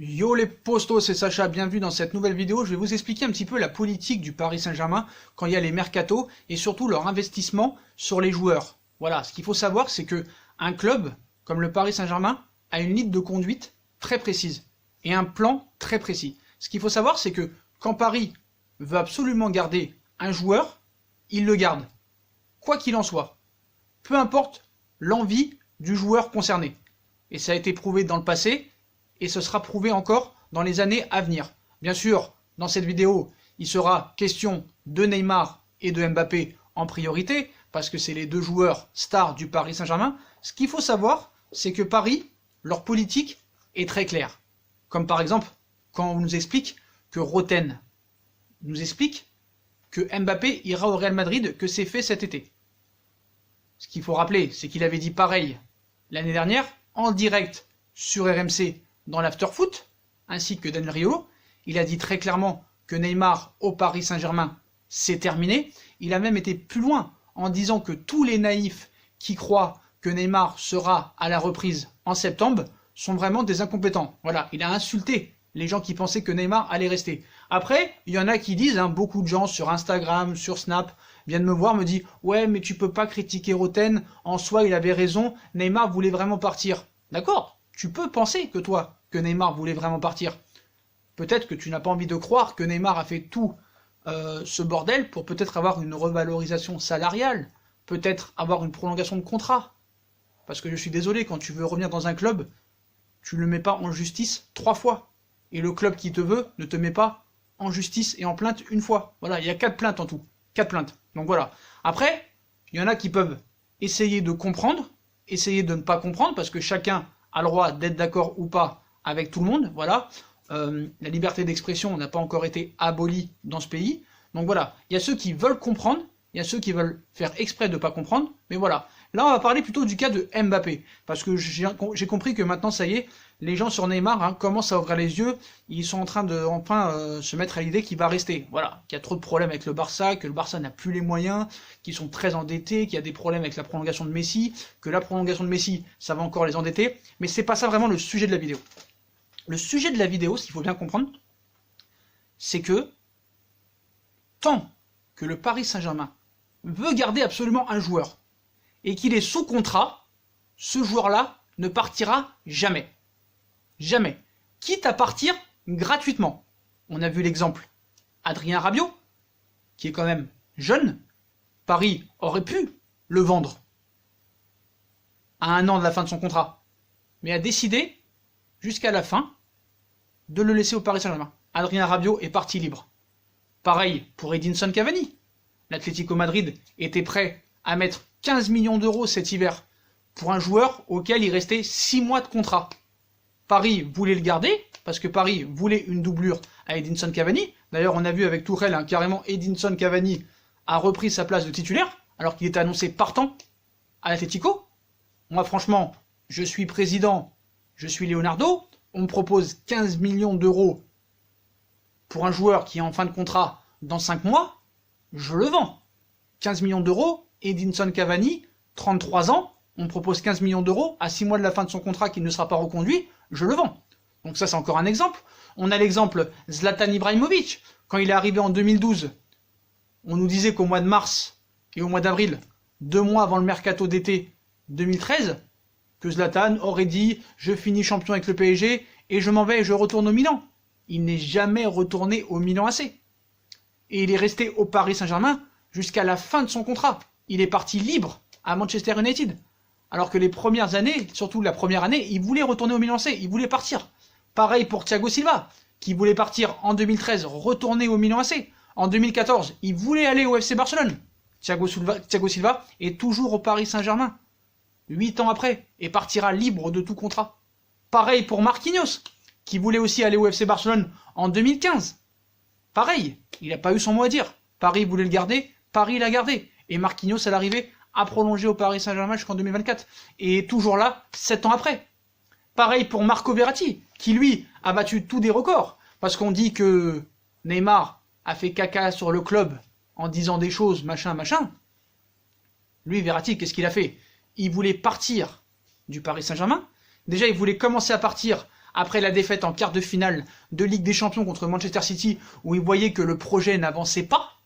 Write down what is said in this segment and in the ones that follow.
Yo les postos, c'est Sacha, bienvenue dans cette nouvelle vidéo. Je vais vous expliquer un petit peu la politique du Paris Saint-Germain quand il y a les mercatos et surtout leur investissement sur les joueurs. Voilà, ce qu'il faut savoir, c'est que un club comme le Paris Saint-Germain a une ligne de conduite très précise et un plan très précis. Ce qu'il faut savoir, c'est que quand Paris veut absolument garder un joueur, il le garde, quoi qu'il en soit, peu importe l'envie du joueur concerné. Et ça a été prouvé dans le passé, et ce sera prouvé encore dans les années à venir. Bien sûr, dans cette vidéo, il sera question de Neymar et de Mbappé en priorité, parce que c'est les deux joueurs stars du Paris Saint-Germain. Ce qu'il faut savoir, c'est que Paris, leur politique est très claire. Comme par exemple, quand on nous explique que Roten nous explique que Mbappé ira au Real Madrid, que c'est fait cet été. Ce qu'il faut rappeler, c'est qu'il avait dit pareil l'année dernière, en direct sur RMC, dans l'afterfoot, ainsi que Daniel Riolo. Il a dit très clairement que Neymar au Paris Saint-Germain, c'est terminé. Il a même été plus loin en disant que tous les naïfs qui croient que Neymar sera à la reprise en septembre sont vraiment des incompétents. Voilà, il a insulté les gens qui pensaient que Neymar allait rester. Après, il y en a qui disent, beaucoup de gens sur Instagram, sur Snap, viennent me voir, me disent « Ouais, mais tu peux pas critiquer Roten, en soi il avait raison, Neymar voulait vraiment partir. » D'accord, tu peux penser que Neymar voulait vraiment partir. Peut-être que tu n'as pas envie de croire que Neymar a fait tout ce bordel pour peut-être avoir une revalorisation salariale, peut-être avoir une prolongation de contrat. Parce que je suis désolé, quand tu veux revenir dans un club, tu ne le mets pas en justice 3 fois. Et le club qui te veut ne te met pas en justice et en plainte une fois. Voilà, il y a 4 plaintes en tout. 4 plaintes. Donc voilà. Après, il y en a qui peuvent essayer de comprendre, essayer de ne pas comprendre, parce que chacun a le droit d'être d'accord ou pas avec tout le monde. Voilà. La liberté d'expression n'a pas encore été abolie dans ce pays. Donc voilà. Il y a ceux qui veulent comprendre, il y a ceux qui veulent faire exprès de ne pas comprendre. Mais voilà. Là, on va parler plutôt du cas de Mbappé. Parce que j'ai compris que maintenant, ça y est, les gens sur Neymar commencent à ouvrir les yeux. Ils sont en train de enfin se mettre à l'idée qu'il va rester. Voilà, qu'il y a trop de problèmes avec le Barça, que le Barça n'a plus les moyens, qu'ils sont très endettés, qu'il y a des problèmes avec la prolongation de Messi, que la prolongation de Messi, ça va encore les endetter. Mais c'est pas ça vraiment le sujet de la vidéo. Le sujet de la vidéo, ce qu'il faut bien comprendre, c'est que tant que le Paris Saint-Germain veut garder absolument un joueur et qu'il est sous contrat, ce joueur-là ne partira jamais. Jamais. Quitte à partir gratuitement. On a vu l'exemple Adrien Rabiot, qui est quand même jeune. Paris aurait pu le vendre à 1 an de la fin de son contrat, mais a décidé, jusqu'à la fin, de le laisser au Paris Saint-Germain. Adrien Rabiot est parti libre. Pareil pour Edinson Cavani. L'Atlético Madrid était prêt à mettre 15 millions d'euros cet hiver pour un joueur auquel il restait 6 mois de contrat. Paris voulait le garder, parce que Paris voulait une doublure à Edinson Cavani. D'ailleurs, on a vu avec Tourelle, carrément Edinson Cavani a repris sa place de titulaire, alors qu'il était annoncé partant à l'Atlético. Moi, franchement, je suis président, je suis Leonardo, on me propose 15 millions d'euros pour un joueur qui est en fin de contrat dans 5 mois, je le vends. 15 millions d'euros, Edinson Cavani, 33 ans, on me propose 15 millions d'euros à 6 mois de la fin de son contrat qui ne sera pas reconduit, je le vends. Donc ça, c'est encore un exemple. On a l'exemple Zlatan Ibrahimovic. Quand il est arrivé en 2012, on nous disait qu'au mois de mars et au mois d'avril, 2 mois avant le mercato d'été 2013, que Zlatan aurait dit « Je finis champion avec le PSG et je m'en vais et je retourne au Milan ». Il n'est jamais retourné au Milan AC. Et il est resté au Paris Saint-Germain jusqu'à la fin de son contrat. Il est parti libre à Manchester United. Alors que les premières années, surtout la première année, il voulait retourner au Milan AC, il voulait partir. Pareil pour Thiago Silva, qui voulait partir en 2013, retourner au Milan AC. En 2014, il voulait aller au FC Barcelone. Thiago Silva est toujours au Paris Saint-Germain, 8 ans après, et partira libre de tout contrat. Pareil pour Marquinhos, qui voulait aussi aller au FC Barcelone en 2015. Pareil, il n'a pas eu son mot à dire. Paris voulait le garder, Paris l'a gardé. Et Marquinhos, à l'arrivée, a prolongé au Paris Saint-Germain jusqu'en 2024. Et est toujours là, 7 ans après. Pareil pour Marco Verratti, qui lui a battu tous des records. Parce qu'on dit que Neymar a fait caca sur le club en disant des choses, machin, machin. Lui, Verratti, qu'est-ce qu'il a fait? Il voulait partir du Paris Saint-Germain. Déjà, il voulait commencer à partir après la défaite en quart de finale de Ligue des Champions contre Manchester City, où il voyait que le projet n'avançait pas.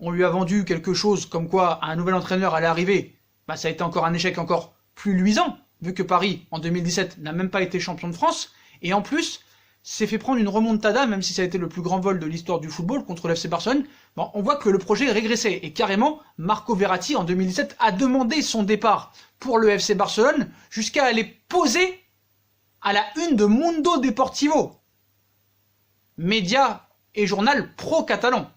On lui a vendu quelque chose comme quoi un nouvel entraîneur allait arriver. Bah, ça a été encore un échec encore plus luisant, vu que Paris, en 2017, n'a même pas été champion de France. Et en plus, s'est fait prendre une remontada, même si ça a été le plus grand vol de l'histoire du football contre le FC Barcelone. Bon, on voit que le projet régressait. Et carrément, Marco Verratti, en 2017, a demandé son départ pour le FC Barcelone, jusqu'à aller poser à la une de Mundo Deportivo, média et journal pro-catalan.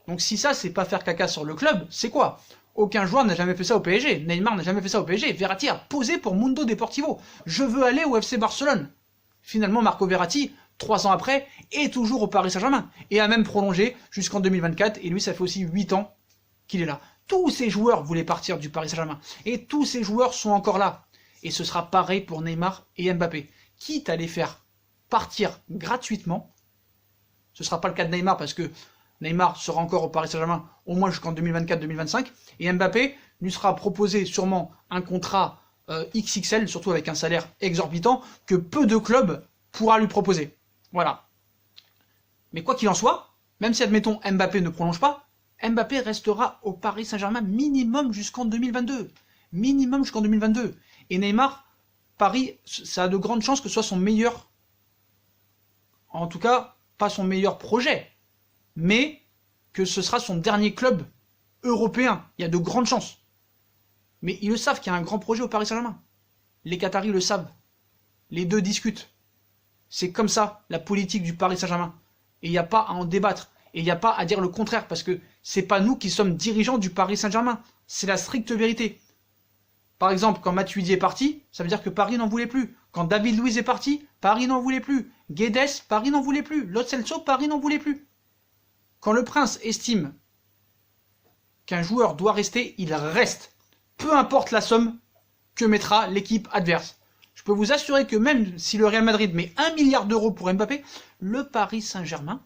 Donc si ça, c'est pas faire caca sur le club, c'est quoi? Aucun joueur n'a jamais fait ça au PSG. Neymar n'a jamais fait ça au PSG. Verratti a posé pour Mundo Deportivo. Je veux aller au FC Barcelone. Finalement, Marco Verratti, 3 ans après, est toujours au Paris Saint-Germain. Et a même prolongé jusqu'en 2024. Et lui, ça fait aussi 8 ans qu'il est là. Tous ces joueurs voulaient partir du Paris Saint-Germain. Et tous ces joueurs sont encore là. Et ce sera pareil pour Neymar et Mbappé. Quitte à les faire partir gratuitement, ce ne sera pas le cas de Neymar parce que Neymar sera encore au Paris Saint-Germain au moins jusqu'en 2024-2025. Et Mbappé lui sera proposé sûrement un contrat XXL, surtout avec un salaire exorbitant, que peu de clubs pourra lui proposer. Voilà. Mais quoi qu'il en soit, même si admettons Mbappé ne prolonge pas, Mbappé restera au Paris Saint-Germain minimum jusqu'en 2022. Minimum jusqu'en 2022. Et Neymar, Paris, ça a de grandes chances que ce soit son meilleur, en tout cas, pas son meilleur projet, mais que ce sera son dernier club européen. Il y a de grandes chances. Mais ils le savent qu'il y a un grand projet au Paris Saint-Germain. Les Qataris le savent. Les deux discutent. C'est comme ça, la politique du Paris Saint-Germain. Et il n'y a pas à en débattre. Et il n'y a pas à dire le contraire, parce que c'est pas nous qui sommes dirigeants du Paris Saint-Germain. C'est la stricte vérité. Par exemple, quand Matuidi est parti, ça veut dire que Paris n'en voulait plus. Quand David Luiz est parti, Paris n'en voulait plus. Guedes, Paris n'en voulait plus. Lo Celso, Paris n'en voulait plus. Quand le prince estime qu'un joueur doit rester, il reste. Peu importe la somme que mettra l'équipe adverse. Je peux vous assurer que même si le Real Madrid met 1 milliard d'euros pour Mbappé, le Paris Saint-Germain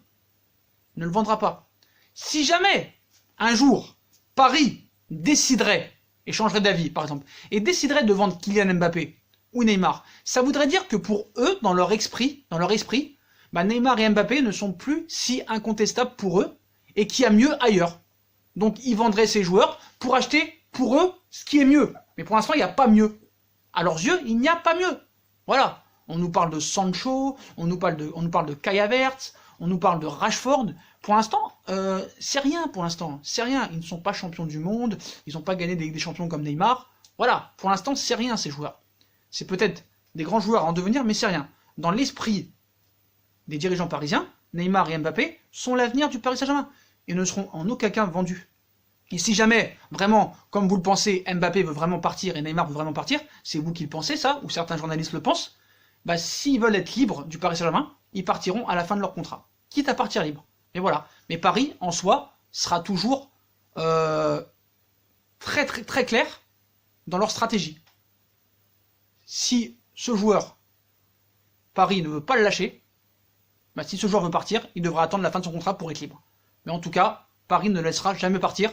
ne le vendra pas. Si jamais, un jour, Paris déciderait, et changerait d'avis par exemple, et déciderait de vendre Kylian Mbappé ou Neymar, ça voudrait dire que pour eux, dans leur esprit, bah Neymar et Mbappé ne sont plus si incontestables pour eux, et qu'il y a mieux ailleurs. Donc ils vendraient ces joueurs pour acheter pour eux ce qui est mieux. Mais pour l'instant, il n'y a pas mieux. À leurs yeux, il n'y a pas mieux. Voilà. On nous parle de Sancho, on nous parle de Kai Havertz, on nous parle de Rashford. Pour l'instant, c'est rien pour l'instant. C'est rien. Ils ne sont pas champions du monde, ils n'ont pas gagné des champions comme Neymar. Voilà. Pour l'instant, c'est rien ces joueurs. C'est peut-être des grands joueurs à en devenir, mais c'est rien. Dans l'esprit des dirigeants parisiens, Neymar et Mbappé sont l'avenir du Paris Saint-Germain et ne seront en aucun cas vendus. Et si jamais, vraiment, comme vous le pensez, Mbappé veut vraiment partir et Neymar veut vraiment partir, c'est vous qui le pensez ça, ou certains journalistes le pensent, bah s'ils veulent être libres du Paris Saint-Germain, ils partiront à la fin de leur contrat, quitte à partir libre. Et voilà. Mais Paris, en soi, sera toujours très très très clair dans leur stratégie. Si ce joueur, Paris ne veut pas le lâcher, bah si ce joueur veut partir, il devra attendre la fin de son contrat pour être libre. Mais en tout cas, Paris ne le laissera jamais partir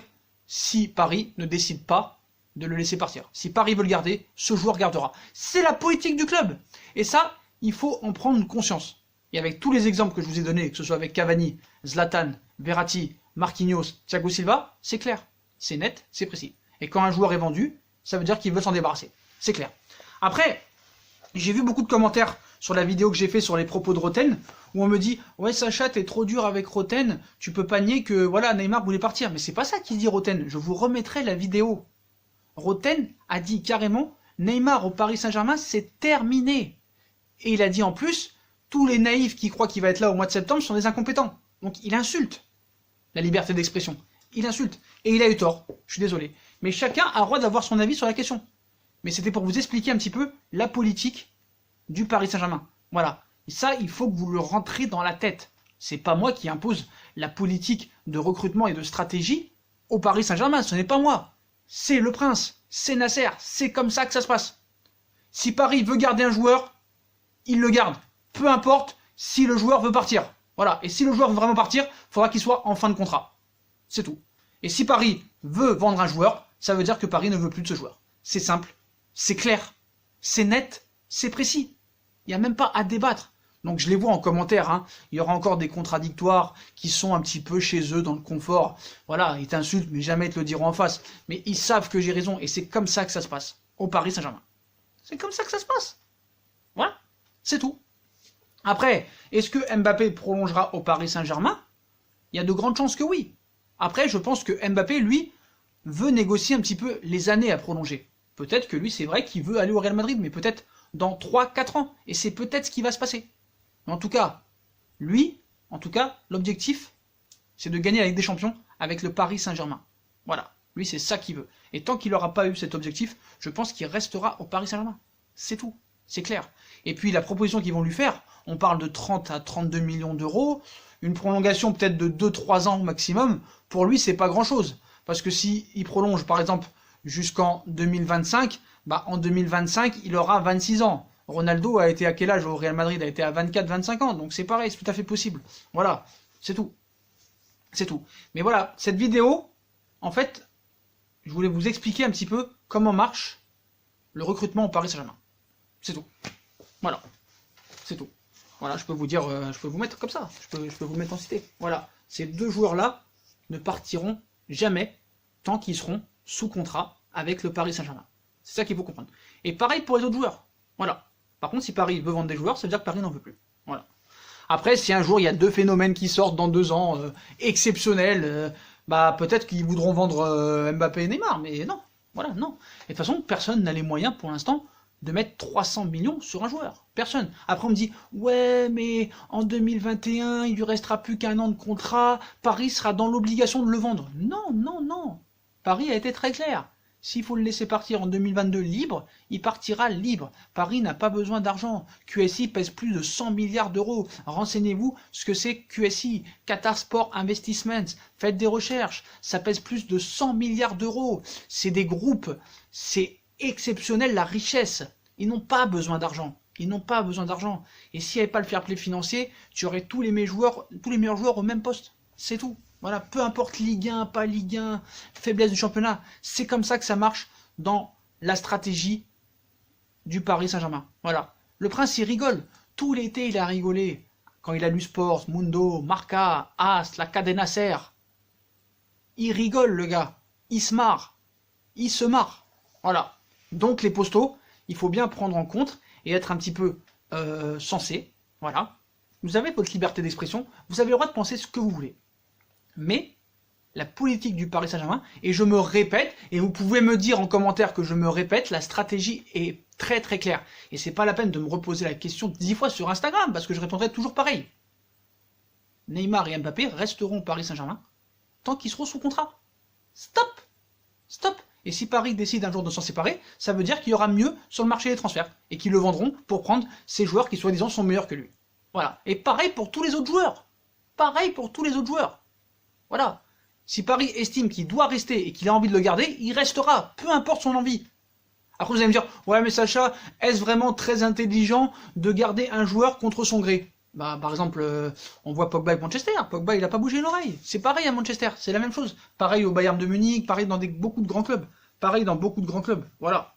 si Paris ne décide pas de le laisser partir. Si Paris veut le garder, ce joueur gardera. C'est la politique du club. Et ça, il faut en prendre conscience. Et avec tous les exemples que je vous ai donnés, que ce soit avec Cavani, Zlatan, Verratti, Marquinhos, Thiago Silva, c'est clair. C'est net, c'est précis. Et quand un joueur est vendu, ça veut dire qu'il veut s'en débarrasser. C'est clair. Après, j'ai vu beaucoup de commentaires sur la vidéo que j'ai fait sur les propos de Roten, où on me dit « Ouais Sacha, t'es trop dur avec Roten, tu peux pas nier que voilà Neymar voulait partir. » Mais c'est pas ça qu'il dit Roten, je vous remettrai la vidéo. Roten a dit carrément « Neymar au Paris Saint-Germain, c'est terminé. » Et il a dit en plus « Tous les naïfs qui croient qu'il va être là au mois de septembre sont des incompétents. » Donc il insulte la liberté d'expression. Il insulte. Et il a eu tort, je suis désolé. Mais chacun a le droit d'avoir son avis sur la question. Mais c'était pour vous expliquer un petit peu la politique du Paris Saint-Germain. Voilà. Et ça, il faut que vous le rentrez dans la tête. C'est pas moi qui impose la politique de recrutement et de stratégie au Paris Saint-Germain. Ce n'est pas moi. C'est le prince. C'est Nasser. C'est comme ça que ça se passe. Si Paris veut garder un joueur, il le garde. Peu importe si le joueur veut partir. Voilà. Et si le joueur veut vraiment partir, il faudra qu'il soit en fin de contrat. C'est tout. Et si Paris veut vendre un joueur, ça veut dire que Paris ne veut plus de ce joueur. C'est simple. C'est clair. C'est net. C'est précis. Il n'y a même pas à débattre. Donc je les vois en commentaire, hein. Il y aura encore des contradictoires qui sont un petit peu chez eux dans le confort. Voilà, ils t'insultent, mais jamais ils te le diront en face. Mais ils savent que j'ai raison, et c'est comme ça que ça se passe, au Paris Saint-Germain. C'est comme ça que ça se passe. Voilà, c'est tout. Après, est-ce que Mbappé prolongera au Paris Saint-Germain? Il y a de grandes chances que oui. Après, je pense que Mbappé, lui, veut négocier un petit peu les années à prolonger. Peut-être que lui, c'est vrai qu'il veut aller au Real Madrid, mais peut-être dans 3-4 ans. Et c'est peut-être ce qui va se passer. Mais en tout cas, lui, l'objectif, c'est de gagner la Ligue des Champions avec le Paris Saint-Germain. Voilà, lui, c'est ça qu'il veut. Et tant qu'il n'aura pas eu cet objectif, je pense qu'il restera au Paris Saint-Germain. C'est tout, c'est clair. Et puis la proposition qu'ils vont lui faire, on parle de 30 à 32 millions d'euros, une prolongation peut-être de 2-3 ans au maximum, pour lui, c'est pas grand-chose. Parce que s'il prolonge, par exemple, jusqu'en 2025, bah en 2025, il aura 26 ans. Ronaldo a été à quel âge au Real Madrid? A été à 24-25 ans, donc c'est pareil, c'est tout à fait possible. Voilà, c'est tout. C'est tout. Mais voilà, cette vidéo, en fait, je voulais vous expliquer un petit peu comment marche le recrutement au Paris Saint-Germain. C'est tout. Voilà, c'est tout. Voilà, je peux vous dire, je peux vous mettre comme ça, je peux vous mettre en cité. Voilà, ces deux joueurs-là ne partiront jamais tant qu'ils seront sous contrat avec le Paris Saint-Germain. C'est ça qu'il faut comprendre. Et pareil pour les autres joueurs. Voilà. Par contre, si Paris veut vendre des joueurs, ça veut dire que Paris n'en veut plus. Voilà. Après, si un jour il y a deux phénomènes qui sortent dans 2 ans, exceptionnels, bah peut-être qu'ils voudront vendre Mbappé et Neymar, mais non. Voilà, non. Et de toute façon, personne n'a les moyens pour l'instant de mettre 300 millions sur un joueur. Personne. Après, on me dit, ouais, mais en 2021, il lui restera plus qu'un an de contrat, Paris sera dans l'obligation de le vendre. Non, non, non. Paris a été très clair. S'il faut le laisser partir en 2022 libre, il partira libre. Paris n'a pas besoin d'argent. QSI pèse plus de 100 milliards d'euros. Renseignez-vous ce que c'est QSI, Qatar Sport Investments. Faites des recherches. Ça pèse plus de 100 milliards d'euros. C'est des groupes. C'est exceptionnel la richesse. Ils n'ont pas besoin d'argent. Ils n'ont pas besoin d'argent. Et s'il n'y avait pas le fair play financier, tu aurais tous les meilleurs joueurs au même poste. C'est tout. Voilà, peu importe Ligue 1, pas Ligue 1, faiblesse du championnat. C'est comme ça que ça marche dans la stratégie du Paris Saint-Germain. Voilà. Le prince, il rigole. Tout l'été, il a rigolé. Quand il a lu Sport, Mundo, Marca, As, la Cadena Ser. Il rigole, le gars. Il se marre. Il se marre. Voilà. Donc, les postos, il faut bien prendre en compte et être un petit peu sensé. Voilà. Vous avez votre liberté d'expression. Vous avez le droit de penser ce que vous voulez. Mais la politique du Paris Saint-Germain, et je me répète, et vous pouvez me dire en commentaire que je me répète, la stratégie est très très claire. Et c'est pas la peine de me reposer la question 10 fois sur Instagram, parce que je répondrai toujours pareil. Neymar et Mbappé resteront au Paris Saint-Germain tant qu'ils seront sous contrat. Stop! Stop! Et si Paris décide un jour de s'en séparer, ça veut dire qu'il y aura mieux sur le marché des transferts, et qu'ils le vendront pour prendre ces joueurs qui soi-disant sont meilleurs que lui. Voilà. Et pareil pour tous les autres joueurs. Pareil pour tous les autres joueurs. Voilà. Si Paris estime qu'il doit rester et qu'il a envie de le garder, il restera, peu importe son envie. Après vous allez me dire, ouais mais Sacha, est-ce vraiment très intelligent de garder un joueur contre son gré? Bah par exemple, on voit Pogba avec Manchester, Pogba il a pas bougé l'oreille. C'est pareil à Manchester, c'est la même chose. Pareil au Bayern de Munich, pareil dans beaucoup de grands clubs. Pareil dans beaucoup de grands clubs, voilà.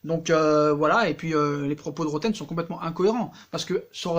Donc voilà, et puis les propos de Roten sont complètement incohérents. Parce que sur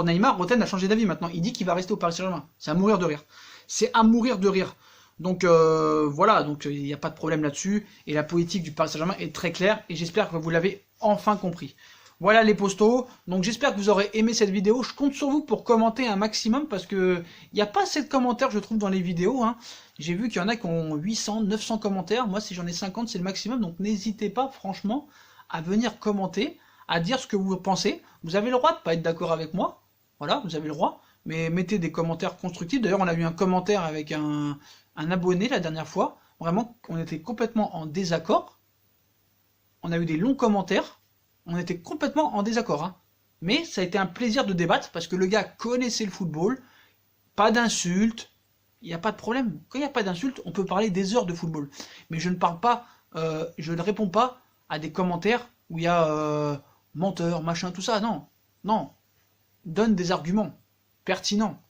Neymar, Roten a changé d'avis maintenant. Il dit qu'il va rester au Paris Saint-Germain. C'est à mourir de rire. C'est à mourir de rire. Donc voilà, donc il n'y a pas de problème là-dessus. Et la politique du Paris Saint-Germain est très claire. Et j'espère que vous l'avez enfin compris. Voilà les postos. Donc j'espère que vous aurez aimé cette vidéo. Je compte sur vous pour commenter un maximum. Parce que il n'y a pas assez de commentaires, je trouve, dans les vidéos. Hein. J'ai vu qu'il y en a qui ont 800, 900 commentaires. Moi, si j'en ai 50, c'est le maximum. Donc, n'hésitez pas, franchement, à venir commenter, à dire ce que vous pensez. Vous avez le droit de pas être d'accord avec moi. Voilà, vous avez le droit. Mais mettez des commentaires constructifs. D'ailleurs, on a eu un commentaire avec un abonné la dernière fois. Vraiment, on était complètement en désaccord. On a eu des longs commentaires. On était complètement en désaccord. Hein. Mais ça a été un plaisir de débattre parce que le gars connaissait le football. Pas d'insultes. Il n'y a pas de problème. Quand il n'y a pas d'insulte, on peut parler des heures de football. Mais je ne parle pas, je ne réponds pas à des commentaires où il y a menteur, machin, tout ça. Non, non. Donne des arguments pertinents.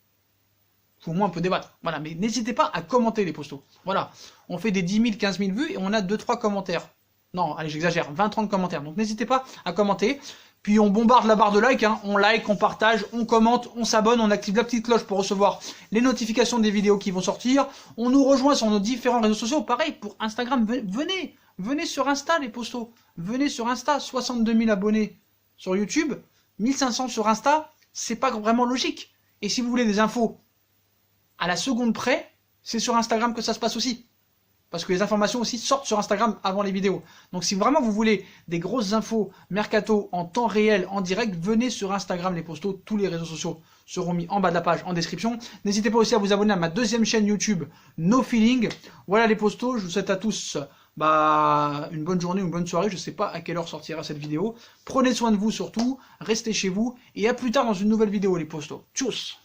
Faut au moins un peu débattre. Voilà, mais n'hésitez pas à commenter les postos. Voilà, on fait des 10 000, 15 000 vues et on a 2-3 commentaires. Non, allez, j'exagère, 20-30 commentaires. Donc n'hésitez pas à commenter. Puis on bombarde la barre de like, hein. On like, on partage, on commente, on s'abonne, on active la petite cloche pour recevoir les notifications des vidéos qui vont sortir. On nous rejoint sur nos différents réseaux sociaux. Pareil, pour Instagram, venez sur Insta les postos. Venez sur Insta, 62 000 abonnés sur YouTube, 1500 sur Insta, c'est pas vraiment logique. Et si vous voulez des infos à la seconde près, c'est sur Instagram que ça se passe aussi. Parce que les informations aussi sortent sur Instagram avant les vidéos. Donc si vraiment vous voulez des grosses infos mercato en temps réel, en direct, venez sur Instagram les postos. Tous les réseaux sociaux seront mis en bas de la page, en description. N'hésitez pas aussi à vous abonner à ma deuxième chaîne YouTube, No Feeling. Voilà les postos, je vous souhaite à tous une bonne journée, une bonne soirée. Je ne sais pas à quelle heure sortira cette vidéo. Prenez soin de vous surtout, restez chez vous. Et à plus tard dans une nouvelle vidéo les postos. Tchuss!